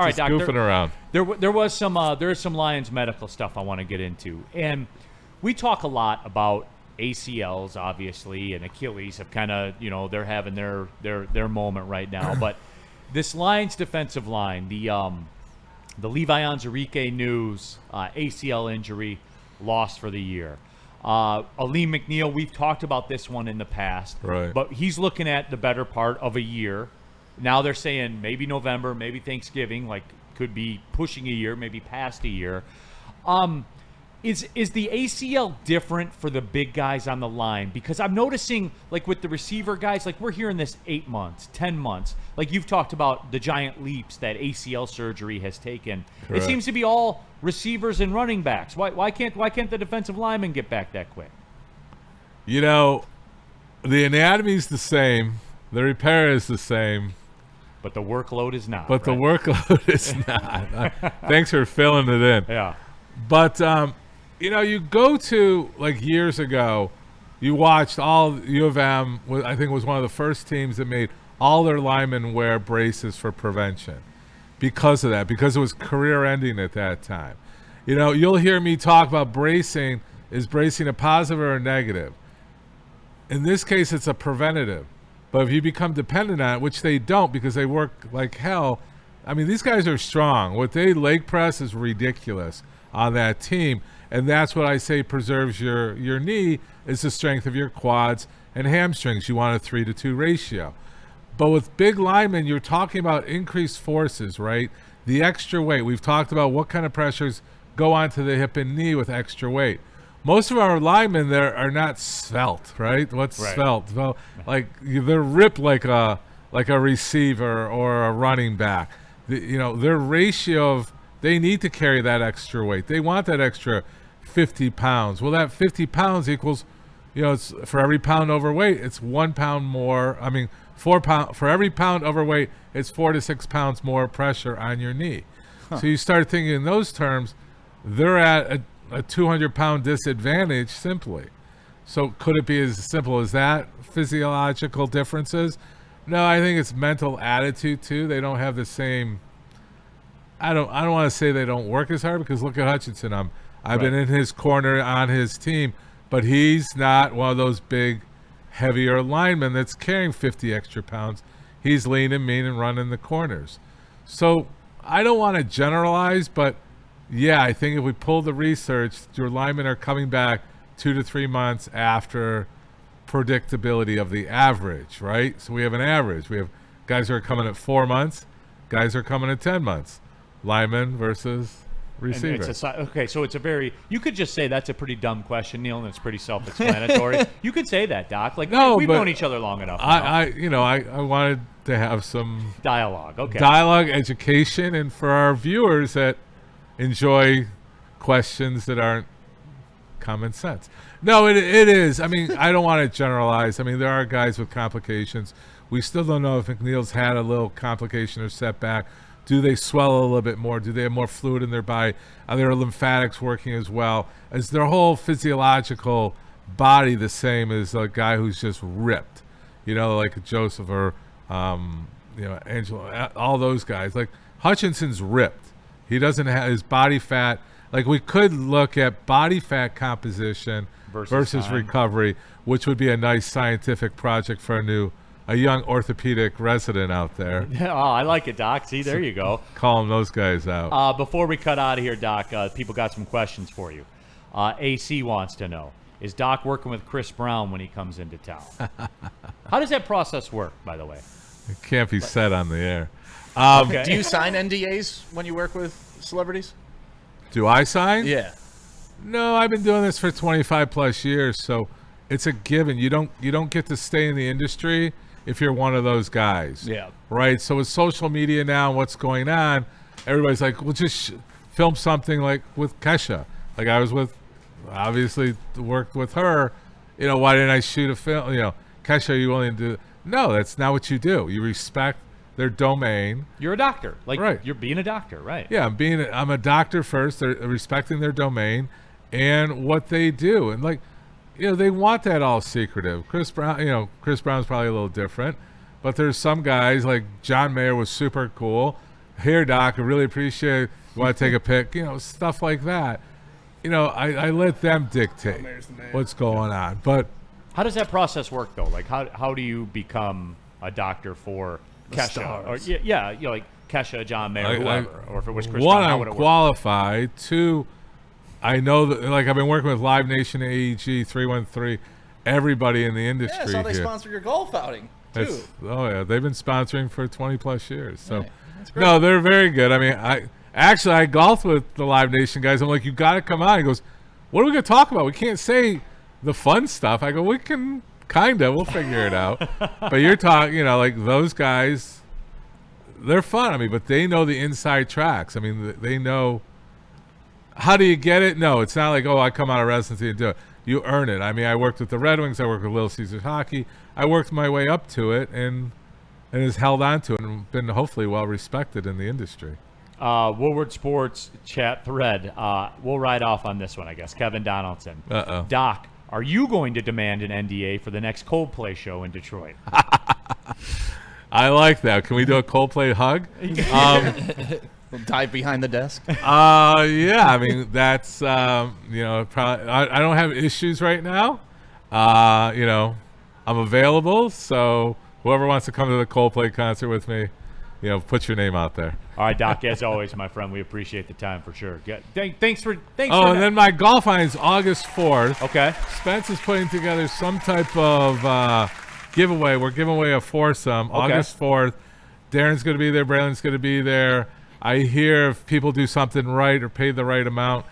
all right, Doc. Goofing around. There's some Lions medical stuff I want to get into, and we talk a lot about ACLs, obviously, and Achilles have kind of, they're having their moment right now. But this Lions defensive line, the Levi Ownuzurike news, ACL injury, lost for the year. Aleem McNeil, we've talked about this one in the past, right? But he's looking at the better part of a year. Now they're saying maybe November, maybe Thanksgiving, like could be pushing a year, maybe past a year. Is the ACL different for the big guys on the line? Because I'm noticing, like with the receiver guys, like we're hearing this 8 months, 10 months. Like you've talked about the giant leaps that ACL surgery has taken. Correct. It seems to be all receivers and running backs. Why can't the defensive linemen get back that quick? The anatomy's the same, the repair is the same, but the workload is not. But right? The workload is not. Thanks for filling it in. Yeah. But you go to, like, years ago, you watched all U of M, I think was one of the first teams that made all their linemen wear braces for prevention because of that, because it was career ending at that time. You'll hear me talk about bracing. Is bracing a positive or a negative? In this case, it's a preventative. But if you become dependent on it, which they don't because they work like hell, I mean, these guys are strong. What they leg press is ridiculous on that team. And that's what I say preserves your knee is the strength of your quads and hamstrings. You want a 3-to-2 ratio. But with big linemen, you're talking about increased forces, right? The extra weight. We've talked about what kind of pressures go onto the hip and knee with extra weight. Most of our linemen there are not svelte, right? What's right. Svelte? Well, like they're ripped like a receiver or a running back. Their ratio of they need to carry that extra weight. They want that extra 50 pounds. Well, that 50 pounds equals, it's for every pound overweight, it's 1 pound more. I mean, 4 pound for every pound overweight, it's 4 to 6 pounds more pressure on your knee. Huh. So you start thinking in those terms, they're at a 200-pound disadvantage simply. So could it be as simple as that? Physiological differences? No, I think it's mental attitude too. They don't have the same. I don't want to say they don't work as hard because look at Hutchinson. I've been in his corner on his team, but he's not one of those big, heavier linemen that's carrying 50 extra pounds. He's lean and mean and running the corners. So I don't want to generalize, but yeah, I think if we pull the research, your linemen are coming back 2 to 3 months after predictability of the average, right? So we have an average. We have guys who are coming at 4 months, guys who are coming at 10 months. Lineman versus receiver. Okay, so it's you could just say that's a pretty dumb question, Neil, and it's pretty self-explanatory. You could say that, Doc. Like, no, we've known each other long enough. I wanted to have some dialogue. Okay. Dialogue, education, and for our viewers that enjoy questions that aren't common sense. No, it is. I mean, I don't want to generalize. I mean, there are guys with complications. We still don't know if McNeil's had a little complication or setback. Do they swell a little bit more? Do they have more fluid in their body? Are their lymphatics working as well? Is their whole physiological body the same as a guy who's just ripped? Like Joseph or, Angelo, all those guys. Like Hutchinson's ripped. He doesn't have his body fat. Like we could look at body fat composition versus recovery, which would be a nice scientific project for a young orthopedic resident out there. Oh, I like it, Doc. See, there you go. Calling those guys out. Before we cut out of here, Doc, people got some questions for you. AC wants to know, is Doc working with Chris Brown when he comes into town? How does that process work, by the way? It can't be said on the air. Okay. Do you sign NDAs when you work with celebrities? Do I sign? Yeah. No, I've been doing this for 25 plus years, so it's a given. You don't get to stay in the industry if you're one of those guys. Yeah. Right? So with social media now and what's going on, everybody's like, well, just film something like with Kesha. Like I was obviously worked with her. Why didn't I shoot a film? Kesha, are you willing to do? No, that's not what you do. You respect their domain. You're a doctor. Right. You're being a doctor, right? Yeah, I'm a doctor first. They're respecting their domain and what they do. And they want that all secretive. Chris Brown's probably a little different, but there's some guys like John Mayer was super cool, here, doc, I really appreciate it. You want to take a pic? You know, stuff like that. You know, I let them dictate what's going on. But how does that process work, though? Like, how do you become a doctor for Kesha? Or, yeah, you know, like Kesha, John Mayer, whoever. Or if it was Chris one, Brown, how I'm would it work? qualified. Two, I know that, like, I've been working with Live Nation, AEG, 313, everybody in the industry Yeah, I saw they here. sponsor your golf outing, too. Oh, yeah. They've been sponsoring for 20-plus years. So, Right. That's great. no, they're very good. I mean, I golfed with the Live Nation guys. I'm like, you got to come on. He goes, what are we going to talk about? We can't say the fun stuff. I go, we can kind of. We'll figure it out. But you're talking, you know, like those guys, they're fun. I mean, but they know the inside tracks. I mean, they know. How do you get it? No, it's not like, oh, I come out of residency and do it. You earn it. I mean, I worked with the Red Wings. I worked with Little Caesars Hockey. I worked my way up to it and has held on to it and been hopefully well respected in the industry. Woodward Sports chat thread. We'll ride off on this one, I guess. Kevin Donaldson. Uh-oh. Doc, are you going to demand an NDA for the next Coldplay show in Detroit? I like that. Can we do a Coldplay hug? We'll dive behind the desk. Yeah. I mean, that's you know, probably. I don't have issues right now. You know, I'm available. So whoever wants to come to the Coldplay concert with me, you know, put your name out there. All right, Doc. As always, my friend, we appreciate the time for sure. Thanks for. Oh, and then my golf outing is August 4th. Okay. Spence is putting together some type of giveaway. We're giving away a foursome. Okay. August 4th. Darren's going to be there. Braylon's going to be there. I hear if people do something right or pay the right amount,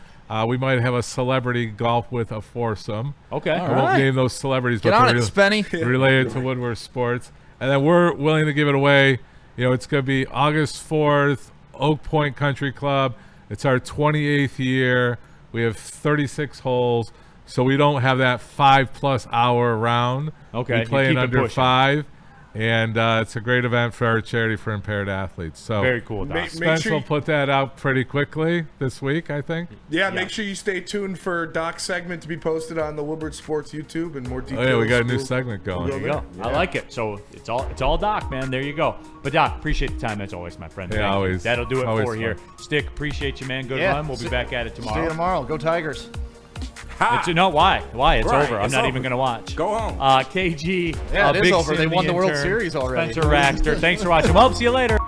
we might have a celebrity golf with a foursome. Okay. I won't name those celebrities, Get but on they're it, Spenny. related to Woodward Sports. And then we're willing to give it away. You know, it's going to be August 4th, Oak Point Country Club. It's our 28th year. We have 36 holes, so we don't have that 5+ hour round. Okay, We you play keep in it under pushing. 5, and it's a great event for our charity for impaired athletes. So Very cool, Doc. Make Spence sure will you- put that out pretty quickly this week, I think. Yeah, make sure you stay tuned for Doc's segment to be posted on the Woodward Sports YouTube and more Oh, details. yeah, we got a new will- segment going. will There go you go. there. I like it. So it's all Doc, man. There you go. But Doc, appreciate the time as always, my friend. Yeah, Thank you. always. That'll do it Always for fun. here. Stick, appreciate you, man. Good Yeah. run. We'll be back at it See you tomorrow. tomorrow. Go Tigers. No, why? Why? It's Right, over. I'm it's not over. even going to watch. Go home. KG. Yeah, it is Big over. They Sim, won the World intern, Series already. Spencer Raxter. Thanks for watching. Well, see you later.